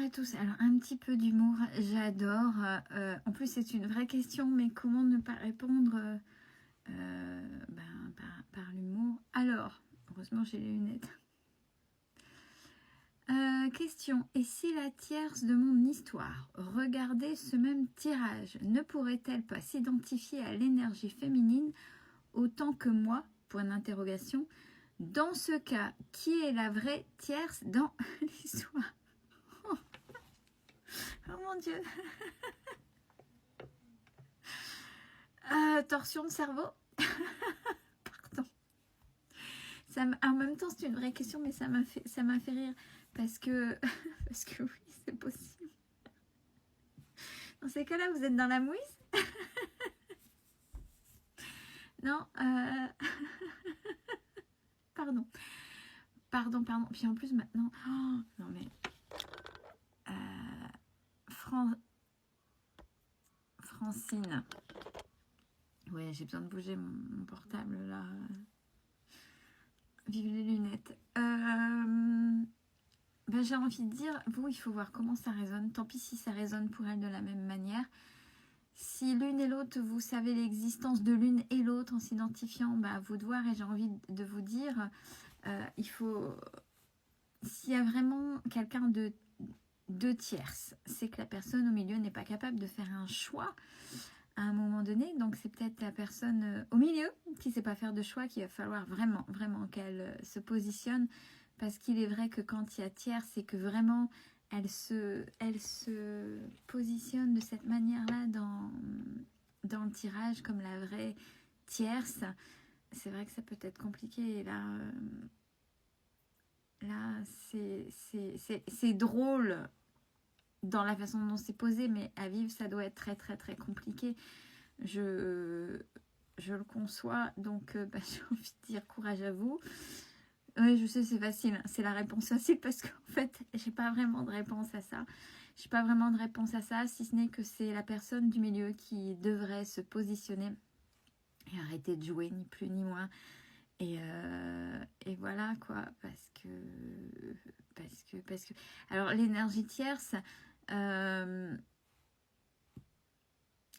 à tous. Alors, un petit peu d'humour, j'adore. En plus, c'est une vraie question, mais comment ne pas répondre par l'humour? Alors, heureusement, j'ai les lunettes. Question. Et si la tierce de mon histoire regardait ce même tirage, ne pourrait-elle pas s'identifier à l'énergie féminine autant que moi? Point d'interrogation. Dans ce cas, qui est la vraie tierce dans l'histoire? Oh mon Dieu. Torsion de cerveau. Pardon. En même temps, c'est une vraie question, mais ça m'a fait rire. Parce que oui, c'est possible. Dans ces cas-là, vous êtes dans la mouise? Non. Pardon. Pardon. Puis en plus, maintenant... Oh, non, mais... Francine. Ouais, j'ai besoin de bouger mon portable, là. Vive les lunettes. J'ai envie de dire, vous, il faut voir comment ça résonne. Tant pis si ça résonne pour elle de la même manière. Si l'une et l'autre, vous savez l'existence de l'une et l'autre en s'identifiant, à vous de voir. Et j'ai envie de vous dire, il faut... S'il y a vraiment quelqu'un de tierce, c'est que la personne au milieu n'est pas capable de faire un choix à un moment donné. Donc c'est peut-être la personne au milieu qui ne sait pas faire de choix, qu'il va falloir vraiment qu'elle se positionne. Parce qu'il est vrai que quand il y a tierce, c'est que vraiment elle se positionne de cette manière-là dans le tirage comme la vraie tierce. C'est vrai que ça peut être compliqué. Et là c'est drôle dans la façon dont c'est posé, mais à vivre, ça doit être très compliqué. Je le conçois, donc j'ai envie de dire courage à vous. Oui, je sais, c'est facile, c'est la réponse facile parce qu'en fait, j'ai pas vraiment de réponse à ça. J'ai pas vraiment de réponse à ça, si ce n'est que c'est la personne du milieu qui devrait se positionner et arrêter de jouer, ni plus ni moins. Et voilà quoi, parce que alors l'énergie tierce,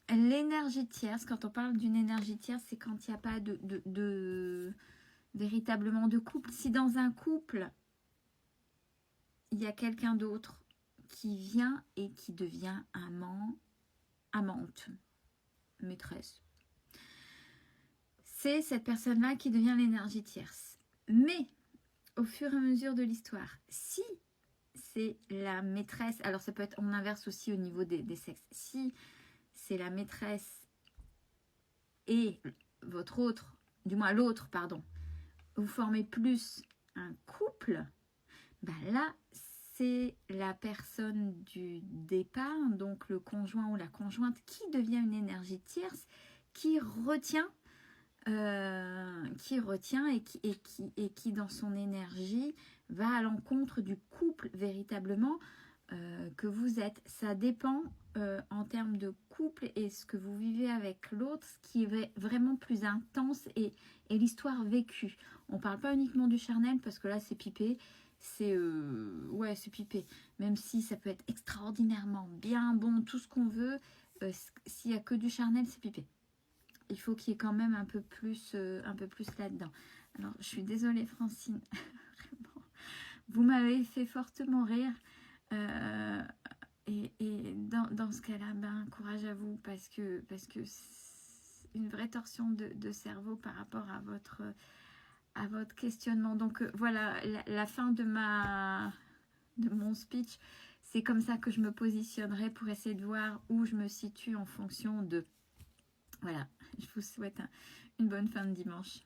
l'énergie tierce, quand on parle d'une énergie tierce, c'est quand il n'y a pas de véritablement de couple. Si dans un couple il y a quelqu'un d'autre qui vient et qui devient amante, maîtresse, c'est cette personne-là qui devient l'énergie tierce. Mais au fur et à mesure de l'histoire, si c'est la maîtresse, alors ça peut être, on inverse aussi au niveau des sexes, si c'est la maîtresse et votre autre, du moins l'autre, pardon, vous formez plus un couple, là, c'est la personne du départ, donc le conjoint ou la conjointe, qui devient une énergie tierce, qui retient et qui dans son énergie va à l'encontre du couple véritablement que vous êtes. Ça dépend en termes de couple et ce que vous vivez avec l'autre, ce qui est vraiment plus intense et l'histoire vécue. On parle pas uniquement du charnel parce que là c'est pipé, c'est pipé, même si ça peut être extraordinairement bien bon, tout ce qu'on veut, s'il n'y a que du charnel, c'est pipé. Il faut qu'il y ait quand même un peu plus là-dedans. Alors, je suis désolée, Francine. Vraiment. Vous m'avez fait fortement rire. Et dans ce cas-là, courage à vous parce que c'est une vraie torsion de cerveau par rapport à votre questionnement. Donc, voilà, la fin de mon speech. C'est comme ça que je me positionnerai pour essayer de voir où je me situe en fonction de... Voilà, je vous souhaite une bonne fin de dimanche.